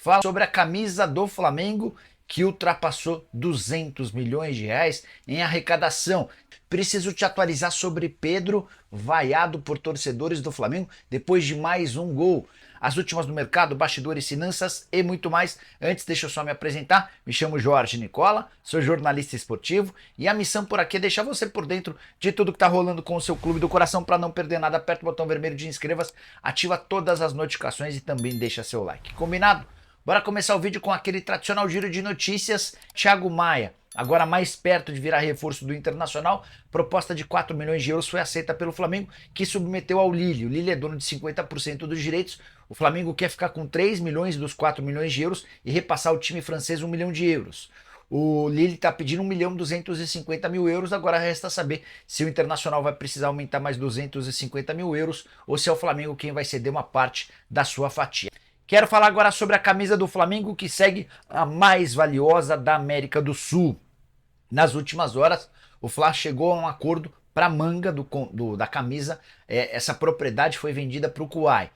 fala sobre a camisa do Flamengo que ultrapassou 200 milhões de reais em arrecadação. Preciso te atualizar sobre Pedro, vaiado por torcedores do Flamengo depois de mais um gol. As últimas no mercado, bastidores, finanças e muito mais. Antes, deixa eu só me apresentar. Me chamo Jorge Nicola, sou jornalista esportivo e a missão por aqui é deixar você por dentro de tudo que está rolando com o seu clube do coração. Para não perder nada, aperta o botão vermelho de inscreva-se, ativa todas as notificações e também deixa seu like. Combinado? Bora começar o vídeo com aquele tradicional giro de notícias. Thiago Maia, agora mais perto de virar reforço do Internacional, proposta de 4 milhões de euros foi aceita pelo Flamengo, que submeteu ao Lille. O Lille é dono de 50% dos direitos. O Flamengo quer ficar com 3 milhões dos 4 milhões de euros e repassar ao time francês 1 milhão de euros. O Lille está pedindo 1.250.000 euros, agora resta saber se o Internacional vai precisar aumentar mais 250 mil euros ou se é o Flamengo quem vai ceder uma parte da sua fatia. Quero falar agora sobre a camisa do Flamengo, que segue a mais valiosa da América do Sul. Nas últimas horas, o Fla chegou a um acordo para a manga da camisa. Essa propriedade foi vendida para o Kuwait.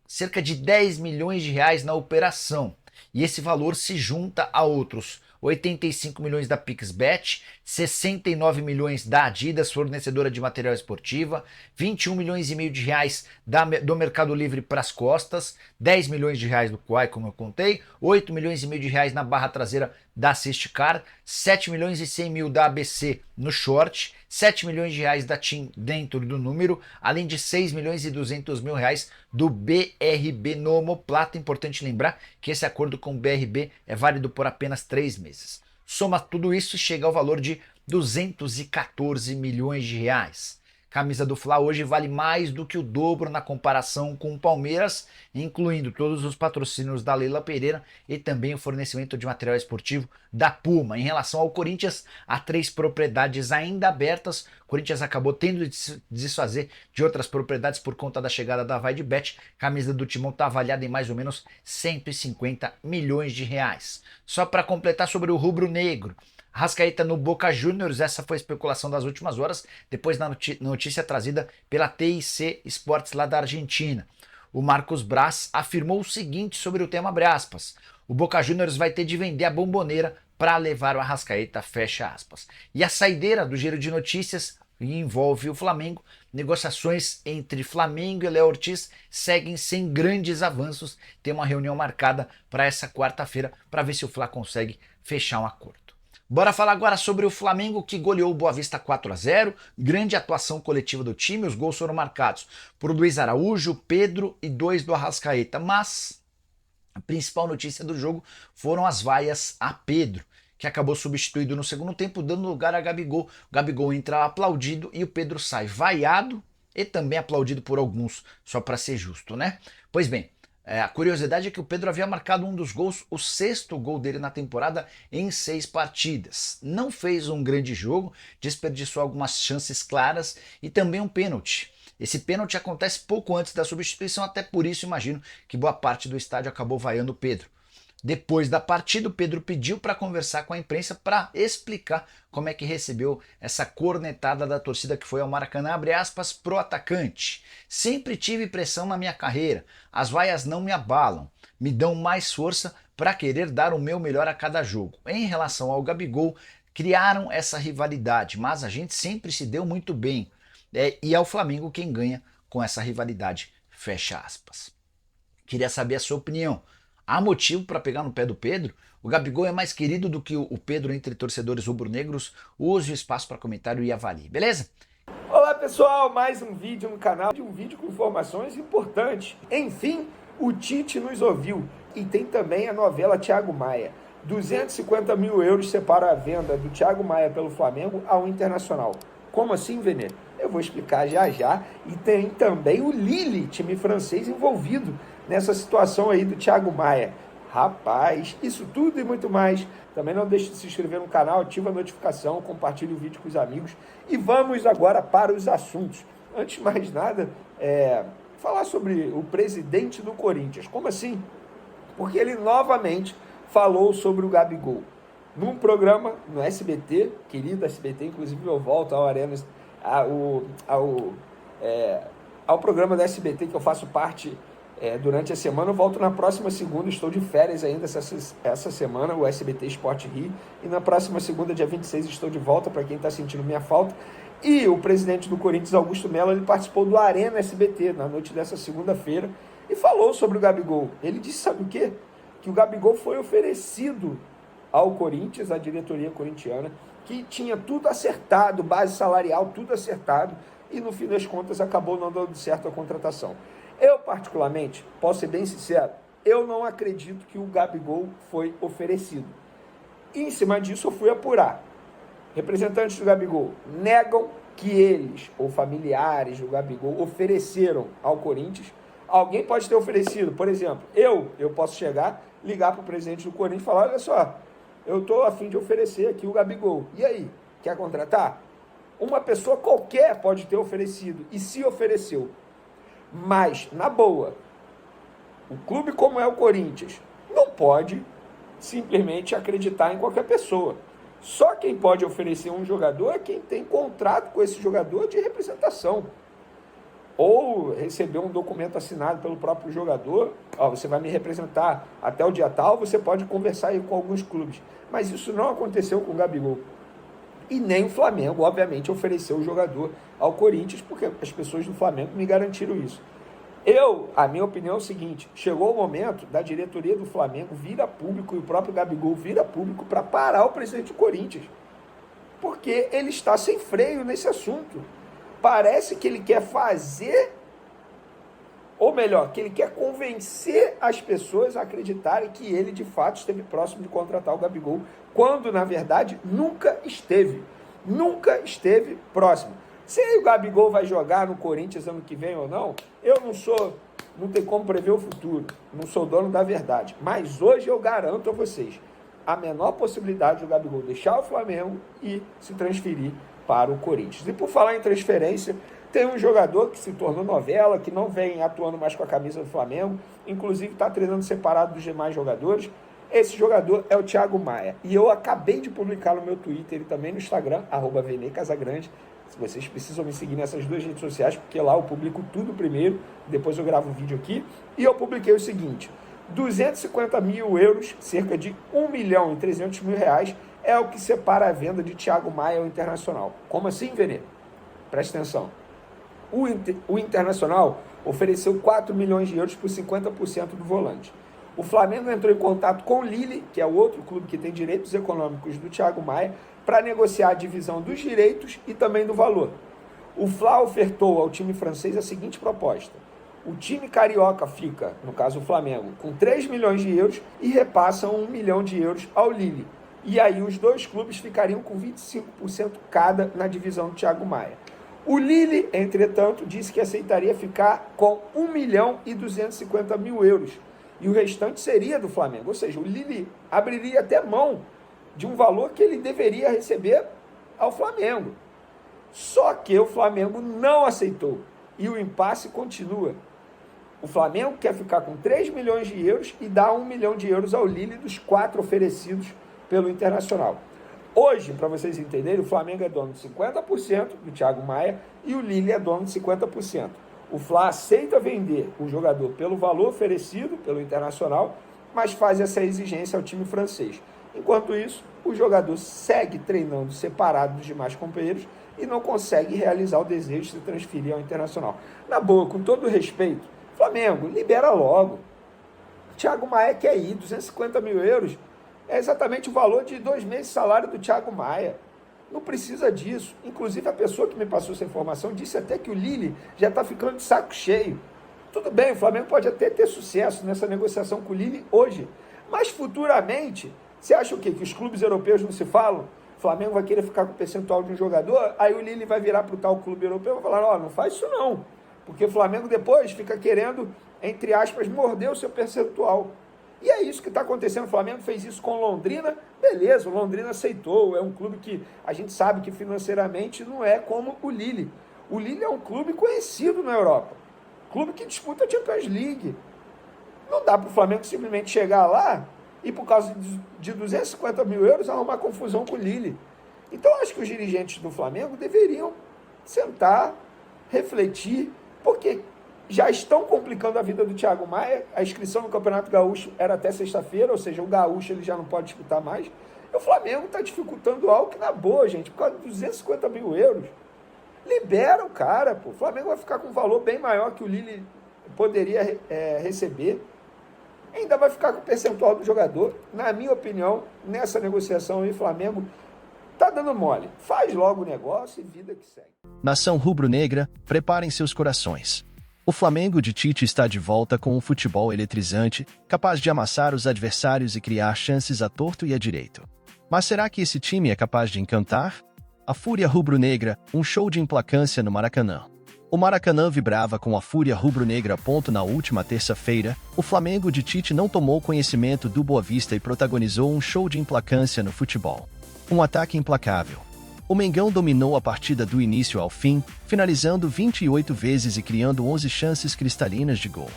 Cerca de 10 milhões de reais na operação. E esse valor se junta a outros 85 milhões da Pixbet, 69 milhões da Adidas, fornecedora de material esportiva, 21 milhões e meio de reais do Mercado Livre para as costas, 10 milhões de reais do Quai, como eu contei, 8 milhões e meio de reais na barra traseira da Assist Car, 7 milhões e 100 mil da ABC no short, 7 milhões de reais da TIM dentro do número, além de 6 milhões e 200 mil reais do BRB no omoplata. Importante lembrar que esse acordo com o BRB é válido por apenas 3 meses. Soma tudo isso e chega ao valor de 214 milhões de reais. Camisa do Fla hoje vale mais do que o dobro na comparação com o Palmeiras, incluindo todos os patrocínios da Leila Pereira e também o fornecimento de material esportivo da Puma. Em relação ao Corinthians, há 3 propriedades ainda abertas. O Corinthians acabou tendo de se desfazer de outras propriedades por conta da chegada da Vaidbet. A camisa do Timão está avaliada em mais ou menos 150 milhões de reais. Só para completar sobre o rubro-negro, Arrascaeta no Boca Juniors, essa foi a especulação das últimas horas, depois da notícia trazida pela TIC Sports lá da Argentina. O Marcos Braz afirmou o seguinte sobre o tema, abre aspas: o Boca Juniors vai ter de vender a Bomboneira para levar o Arrascaeta, fecha aspas. E a saideira do giro de notícias envolve o Flamengo. Negociações entre Flamengo e Léo Ortiz seguem sem grandes avanços. Tem uma reunião marcada para essa quarta-feira para ver se o Fla consegue fechar um acordo. Bora falar agora sobre o Flamengo, que goleou o Boa Vista 4-0, grande atuação coletiva do time. Os gols foram marcados por Luiz Araújo, Pedro e 2 do Arrascaeta, mas a principal notícia do jogo foram as vaias a Pedro, que acabou substituído no segundo tempo, dando lugar a Gabigol. O Gabigol entra aplaudido e o Pedro sai vaiado e também aplaudido por alguns, só para ser justo, né? Pois bem, a curiosidade é que o Pedro havia marcado um dos gols, o 6º gol dele na temporada em 6 partidas. Não fez um grande jogo, desperdiçou algumas chances claras e também um pênalti. Esse pênalti acontece pouco antes da substituição, até por isso imagino que boa parte do estádio acabou vaiando o Pedro. Depois da partida, o Pedro pediu para conversar com a imprensa para explicar como é que recebeu essa cornetada da torcida que foi ao Maracanã, abre aspas, pro atacante. Sempre tive pressão na minha carreira, as vaias não me abalam, me dão mais força para querer dar o meu melhor a cada jogo. Em relação ao Gabigol, criaram essa rivalidade, mas a gente sempre se deu muito bem. E é o Flamengo quem ganha com essa rivalidade, fecha aspas. Queria saber a sua opinião. Há motivo para pegar no pé do Pedro? O Gabigol é mais querido do que o Pedro entre torcedores rubro-negros? Use o espaço para comentário e avalie, beleza? Olá pessoal, mais um vídeo no canal, um vídeo com informações importantes. Enfim, o Tite nos ouviu e tem também a novela Thiago Maia. 250 mil euros separa a venda do Thiago Maia pelo Flamengo ao Internacional. Como assim, Venê? Eu vou explicar já já. E tem também o Lille, time francês, envolvido nessa situação aí do Thiago Maia. Rapaz, isso tudo e muito mais. Também não deixe de se inscrever no canal, ativa a notificação, compartilhe o vídeo com os amigos. E vamos agora para os assuntos. Antes de mais nada, falar sobre o presidente do Corinthians. Como assim? Porque ele novamente falou sobre o Gabigol. Num programa no SBT, querido SBT, inclusive eu volto ao Arena, ao programa da SBT que eu faço parte durante a semana. Eu volto na próxima segunda, estou de férias ainda essa semana, o SBT Sport Rio, e na próxima segunda, dia 26, estou de volta, para quem está sentindo minha falta. E o presidente do Corinthians, Augusto Melo, ele participou do Arena SBT na noite dessa segunda-feira e falou sobre o Gabigol. Ele disse, sabe o quê? Que o Gabigol foi oferecido ao Corinthians, à diretoria corintiana, que tinha tudo acertado, base salarial, tudo acertado, e no fim das contas acabou não dando certo a contratação. Eu, particularmente, posso ser bem sincero, eu não acredito que o Gabigol foi oferecido. E em cima disso eu fui apurar. Representantes do Gabigol negam que eles, ou familiares do Gabigol, ofereceram ao Corinthians. Alguém pode ter oferecido, por exemplo, eu posso chegar, ligar para o presidente do Corinthians e falar, olha só, eu estou a fim de oferecer aqui o Gabigol. E aí, quer contratar? Uma pessoa qualquer pode ter oferecido, e se ofereceu. Mas, na boa, o clube como é o Corinthians não pode simplesmente acreditar em qualquer pessoa. Só quem pode oferecer um jogador é quem tem contrato com esse jogador de representação. Ou receber um documento assinado pelo próprio jogador, você vai me representar até o dia tal, você pode conversar aí com alguns clubes. Mas isso não aconteceu com o Gabigol. E nem o Flamengo, obviamente, ofereceu o jogador ao Corinthians, porque as pessoas do Flamengo me garantiram isso. A minha opinião é o seguinte, chegou o momento da diretoria do Flamengo vir a público, e o próprio Gabigol vir a público para parar o presidente do Corinthians. Porque ele está sem freio nesse assunto. Parece que ele quer fazer, ou melhor, que ele quer convencer as pessoas a acreditarem que ele de fato esteve próximo de contratar o Gabigol, quando na verdade nunca esteve próximo. Se o Gabigol vai jogar no Corinthians ano que vem ou não, eu não tem como prever o futuro, não sou dono da verdade, mas hoje eu garanto a vocês, a menor possibilidade do Gabigol deixar o Flamengo e se transferir para o Corinthians. E por falar em transferência, tem um jogador que se tornou novela, que não vem atuando mais com a camisa do Flamengo, inclusive está treinando separado dos demais jogadores. Esse jogador é o Thiago Maia. E eu acabei de publicar no meu Twitter e também no Instagram, @VeneCasagrande. Vocês precisam me seguir nessas duas redes sociais, porque lá eu publico tudo primeiro, depois eu gravo um vídeo aqui. E eu publiquei o seguinte, 250 mil euros, cerca de 1.300.000 reais, é o que separa a venda de Thiago Maia ao Internacional. Como assim, Vene? Presta atenção. O Internacional ofereceu 4 milhões de euros por 50% do volante. O Flamengo entrou em contato com o Lille, que é o outro clube que tem direitos econômicos do Thiago Maia, para negociar a divisão dos direitos e também do valor. O Fla ofertou ao time francês a seguinte proposta. O time carioca fica, no caso o Flamengo, com 3 milhões de euros e repassam 1 milhão de euros ao Lille. E aí os dois clubes ficariam com 25% cada na divisão do Thiago Maia. O Lille, entretanto, disse que aceitaria ficar com 1.250.000 euros. E o restante seria do Flamengo. Ou seja, o Lille abriria até mão de um valor que ele deveria receber ao Flamengo. Só que o Flamengo não aceitou. E o impasse continua. O Flamengo quer ficar com 3 milhões de euros e dá 1 milhão de euros ao Lille dos 4 oferecidos pelo Internacional. Hoje, para vocês entenderem, o Flamengo é dono de 50% do Thiago Maia e o Lille é dono de 50%. O Fla aceita vender o jogador pelo valor oferecido pelo Internacional, mas faz essa exigência ao time francês. Enquanto isso, o jogador segue treinando separado dos demais companheiros e não consegue realizar o desejo de se transferir ao Internacional. Na boa, com todo respeito, Flamengo, libera logo. O Thiago Maia quer ir, 250 mil euros é exatamente o valor de 2 meses de salário do Thiago Maia. Não precisa disso. Inclusive, a pessoa que me passou essa informação disse até que o Lille já está ficando de saco cheio. Tudo bem, o Flamengo pode até ter sucesso nessa negociação com o Lille hoje. Mas futuramente, você acha o quê? Que os clubes europeus não se falam? O Flamengo vai querer ficar com o percentual de um jogador, aí o Lille vai virar para o tal clube europeu e vai falar, não faz isso não. Porque o Flamengo depois fica querendo, entre aspas, morder o seu percentual. E é isso que está acontecendo. O Flamengo fez isso com Londrina, beleza, o Londrina aceitou, é um clube que a gente sabe que financeiramente não é como o Lille. O Lille é um clube conhecido na Europa, clube que disputa a Champions League. Não dá para o Flamengo simplesmente chegar lá e por causa de 250 mil euros arrumar confusão com o Lille. Então acho que os dirigentes do Flamengo deveriam sentar, refletir, porque já estão complicando a vida do Thiago Maia. A inscrição no Campeonato Gaúcho era até sexta-feira, ou seja, o Gaúcho ele já não pode disputar mais. E o Flamengo está dificultando algo que na boa, gente, por causa de 250 mil euros. Libera o cara, pô. O Flamengo vai ficar com um valor bem maior que o Lille poderia receber. Ainda vai ficar com o percentual do jogador. Na minha opinião, nessa negociação aí, o Flamengo tá dando mole. Faz logo o negócio e vida que segue. Nação rubro-negra, preparem seus corações. O Flamengo de Tite está de volta com um futebol eletrizante, capaz de amassar os adversários e criar chances à torto e à direito. Mas será que esse time é capaz de encantar? A Fúria Rubro-Negra, um show de implacância no Maracanã. O Maracanã vibrava com a Fúria Rubro-Negra. Na última terça-feira, o Flamengo de Tite não tomou conhecimento do Boa Vista e protagonizou um show de implacância no futebol. Um ataque implacável. O Mengão dominou a partida do início ao fim, finalizando 28 vezes e criando 11 chances cristalinas de gol.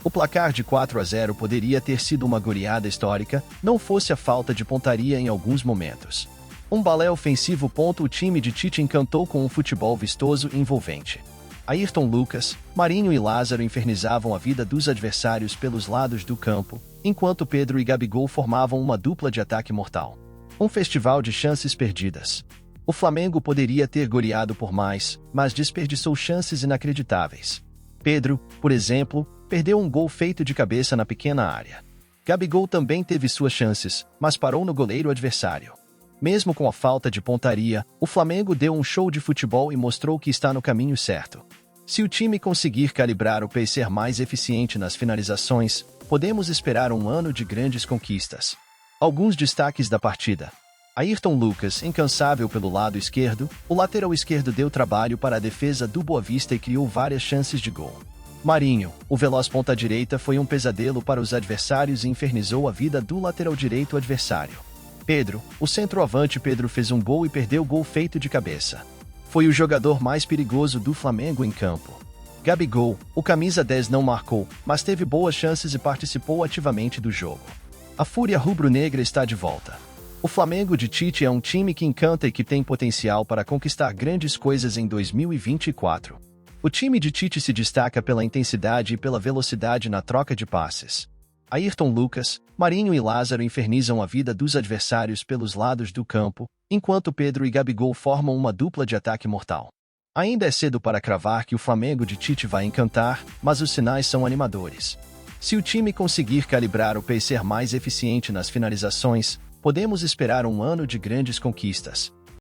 O placar de 4-0 poderia ter sido uma goleada histórica, não fosse a falta de pontaria em alguns momentos. Um balé ofensivo. O time de Tite encantou com um futebol vistoso e envolvente. Ayrton Lucas, Marinho e Lázaro infernizavam a vida dos adversários pelos lados do campo, enquanto Pedro e Gabigol formavam uma dupla de ataque mortal. Um festival de chances perdidas. O Flamengo poderia ter goleado por mais, mas desperdiçou chances inacreditáveis. Pedro, por exemplo, perdeu um gol feito de cabeça na pequena área. Gabigol também teve suas chances, mas parou no goleiro adversário. Mesmo com a falta de pontaria, o Flamengo deu um show de futebol e mostrou que está no caminho certo. Se o time conseguir calibrar o pace e ser mais eficiente nas finalizações, podemos esperar um ano de grandes conquistas. Alguns destaques da partida. Ayrton Lucas, incansável pelo lado esquerdo, o lateral esquerdo deu trabalho para a defesa do Boa Vista e criou várias chances de gol. Marinho, o veloz ponta-direita, foi um pesadelo para os adversários e infernizou a vida do lateral direito adversário. Pedro, o centroavante Pedro fez um gol e perdeu o gol feito de cabeça. Foi o jogador mais perigoso do Flamengo em campo. Gabigol, o camisa 10 não marcou, mas teve boas chances e participou ativamente do jogo. A Fúria Rubro-Negra está de volta. O Flamengo de Tite é um time que encanta e que tem potencial para conquistar grandes coisas em 2024. O time de Tite se destaca pela intensidade e pela velocidade na troca de passes. Ayrton Lucas, Marinho e Lázaro infernizam a vida dos adversários pelos lados do campo, enquanto Pedro e Gabigol formam uma dupla de ataque mortal. Ainda é cedo para cravar que o Flamengo de Tite vai encantar, mas os sinais são animadores. Se o time conseguir calibrar o pace e ser mais eficiente nas finalizações, podemos esperar um ano de grandes conquistas.